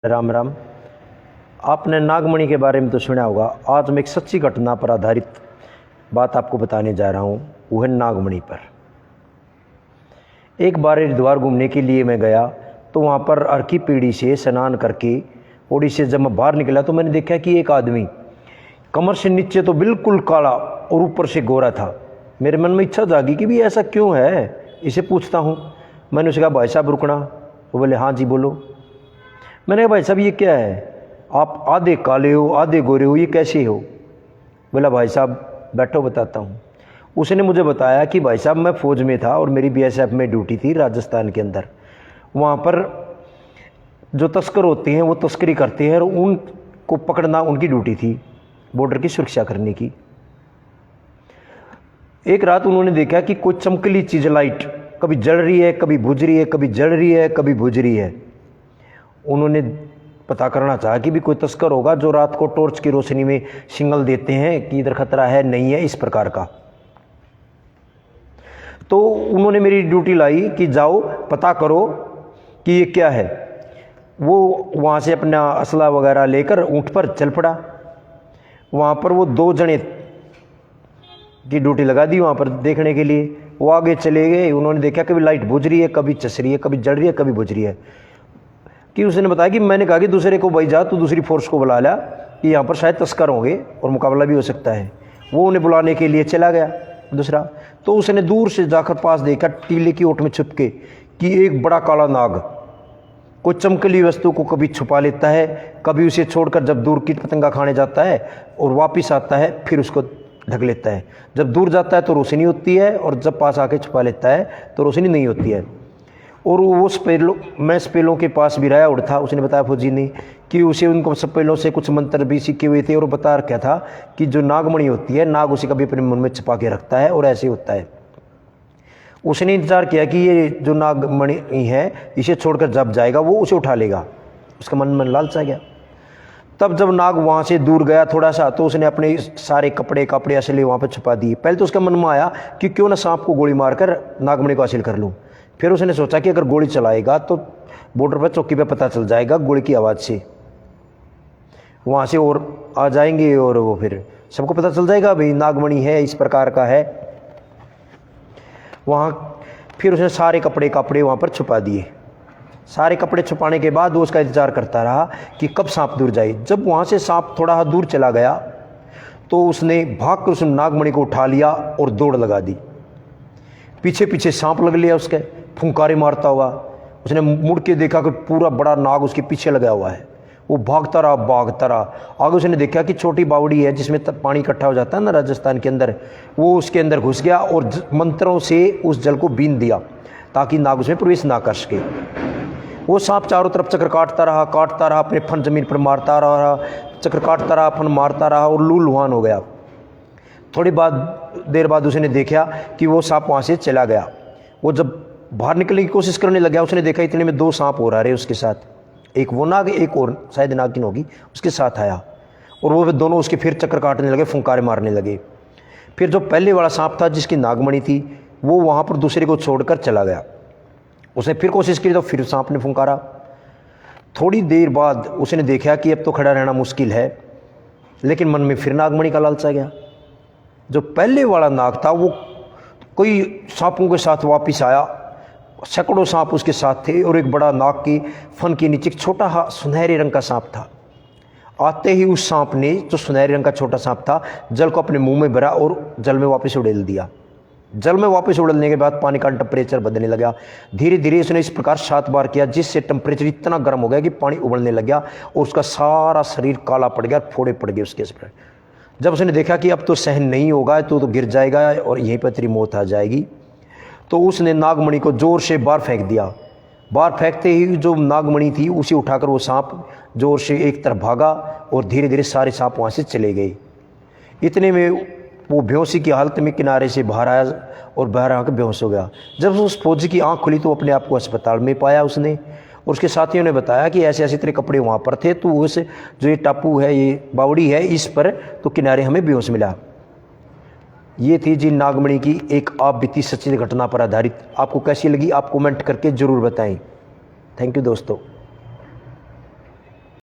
राम राम। आपने नागमणि के बारे में तो सुना होगा। आज मैं एक सच्ची घटना पर आधारित बात आपको बताने जा रहा हूँ, वो है नागमणि पर। एक बार हरिद्वार घूमने के लिए मैं गया तो वहाँ पर अर्की पीढ़ी से स्नान करके पौड़ी से जब मैं बाहर निकला तो मैंने देखा कि एक आदमी कमर से नीचे तो बिल्कुल काला और ऊपर से गोरा था। मेरे मन में इच्छा जागी कि भी ऐसा क्यों है, इसे पूछता हूँ। मैंने उसे कहा, भाई साहब रुकना। वो बोले, हाँ जी बोलो। मैंने कहा, भाई साहब ये क्या है, आप आधे काले हो आधे गोरे हो, ये कैसे हो? बोला, भाई साहब बैठो बताता हूँ। उसने मुझे बताया कि भाई साहब मैं फ़ौज में था और मेरी बीएसएफ में ड्यूटी थी राजस्थान के अंदर। वहाँ पर जो तस्कर होते हैं वो तस्करी करते हैं और उनको पकड़ना उनकी ड्यूटी थी, बॉर्डर की सुरक्षा करने की। एक रात उन्होंने देखा कि कोई चमकीली चीज़, लाइट कभी जल रही है कभी बुझ रही है, कभी जल रही है कभी बुझ रही है। उन्होंने पता करना चाहा कि भी कोई तस्कर होगा जो रात को टॉर्च की रोशनी में सिग्नल देते हैं कि इधर खतरा है नहीं है, इस प्रकार का। तो उन्होंने मेरी ड्यूटी लाई कि जाओ पता करो कि ये क्या है। वो वहाँ से अपना असला वगैरह लेकर ऊँट पर चल पड़ा। वहाँ पर वो 2 जने की ड्यूटी लगा दी वहाँ पर देखने के लिए। वो आगे चले गए, उन्होंने देखा कभी लाइट बुझ रही है कभी चस रही है, कभी जल रही है कभी बुझ रही है। कि उसने बताया कि मैंने कहा कि दूसरे को भाई जा, तो दूसरी फोर्स को बुला लिया कि यहाँ पर शायद तस्कर होंगे और मुकाबला भी हो सकता है। वो उन्हें बुलाने के लिए चला गया दूसरा। तो उसने दूर से जाकर पास देखा टीले की ओट में छुप के कि एक बड़ा काला नाग कोई चमकीली वस्तु को कभी छुपा लेता है, कभी उसे छोड़कर जब दूर कीट पतंगा खाने जाता है और वापिस आता है फिर उसको ढक लेता है। जब दूर जाता है तो रोशनी होती है और जब पास आके छुपा लेता है तो रोशनी नहीं होती है। और वो मैं स्पेलों के पास भी रहा और था। उसने बताया फौजी ने कि उसे उनको स्पेलों से कुछ मंत्र भी सीखे हुए थे और बता रखा था कि जो नागमणि होती है, नाग उसे कभी अपने मन में छिपा के रखता है और ऐसे होता है। उसने इंतजार किया कि ये जो नागमणि है इसे छोड़कर जब जाएगा वो उसे उठा लेगा। उसका मन लालच आ गया। तब जब नाग वहाँ से दूर गया थोड़ा सा तो उसने अपने सारे कपड़े असली वहाँ पर छुपा दिए। पहले तो उसके मन में आया कि क्यों ना सांप को गोली मारकर नागमणि को हासिल कर लूँ। फिर उसने सोचा कि अगर गोली चलाएगा तो बॉर्डर पर चौकी पे पता चल जाएगा गोली की आवाज़ से, वहाँ से और आ जाएंगे और वो फिर सबको पता चल जाएगा भाई नागमणि है, इस प्रकार का है वहाँ। फिर उसने सारे कपड़े वहाँ पर छुपा दिए। सारे कपड़े छुपाने के बाद वो उसका इंतजार करता रहा कि कब सांप दूर जाए। जब वहाँ से सांप थोड़ा दूर चला गया तो उसने भाग कर उस नागमणि को उठा लिया और दौड़ लगा दी। पीछे पीछे सांप लग लिया उसके, फुंकारे मारता हुआ। उसने मुड़ के देखा कि पूरा बड़ा नाग उसके पीछे लगा हुआ है। वो भागता रहा। आगे उसने देखा कि छोटी बावड़ी है जिसमें पानी इकट्ठा हो जाता है ना राजस्थान के अंदर, वो उसके अंदर घुस गया और मंत्रों से उस जल को बीन दिया ताकि नाग उसमें प्रवेश ना कर सके। वो सांप चारों तरफ चक्कर काटता रहा, अपने फन जमीन पर मारता रहा, चक्कर काटता रहा, फन मारता रहा और लूलुहान हो गया। थोड़ी देर बाद उसने देखा कि वो सांप वहाँ से चला गया। वो जब बाहर निकलने की कोशिश करने लगा उसने देखा इतने में 2 सांप और आ रहे उसके साथ। एक वो नाग, एक और शायद नागिन होगी, उसके साथ आया और वो दोनों उसके फिर चक्कर काटने लगे, फुंकारे मारने लगे। फिर जो पहले वाला सांप था जिसकी नागमणि थी वो वहाँ पर दूसरे को छोड़कर चला गया। उसने फिर कोशिश की तो फिर सांप ने फुंकारा। थोड़ी देर बाद उसने देखा कि अब तो खड़ा रहना मुश्किल है, लेकिन मन में फिर नागमणि का लालच आ गया। जो पहले वाला नाग था वो कोई सांपों के साथ वापस आया, सैकड़ों सांप उसके साथ थे और एक बड़ा नाग की फन के नीचे एक छोटा सुनहरे रंग का सांप था। आते ही उस सांप ने, जो सुनहरे रंग का छोटा सांप था, जल को अपने मुंह में भरा और जल में वापस उड़ेल दिया। जल में वापस उड़ने के बाद पानी का टेम्परेचर बढ़ने लगा। धीरे धीरे उसने इस प्रकार 7 बार किया जिससे टेम्परेचर इतना गर्म हो गया कि पानी उबलने लग गया और उसका सारा शरीर काला पड़ गया, फोड़े पड़ गए उसके ऊपर। जब उसने देखा कि अब तो सहन नहीं होगा तो गिर जाएगा और यहीं पर तेरी मौत आ जाएगी, तो उसने नागमणि को जोर से बाहर फेंक दिया। बाहर फेंकते ही जो नागमणि थी उसे उठाकर वो सांप जोर से एक तरफ भागा और धीरे धीरे सारे सांप वहाँ से चले गए। इतने में वो बेहोशी की हालत में किनारे से बाहर आया और बाहर आकर बेहोश हो गया। जब उस फौजी की आंख खुली तो अपने आप को अस्पताल में पाया उसने, और उसके साथियों ने बताया कि ऐसे तेरे कपड़े वहाँ पर थे, तो उस जो ये टापू है, ये बावड़ी है, इस पर तो किनारे हमें बेहोश मिला। ये थी जी नागमणि की एक आप बीती सच्ची घटना पर आधारित। आपको कैसी लगी आप कमेंट करके ज़रूर बताएं। थैंक यू दोस्तों।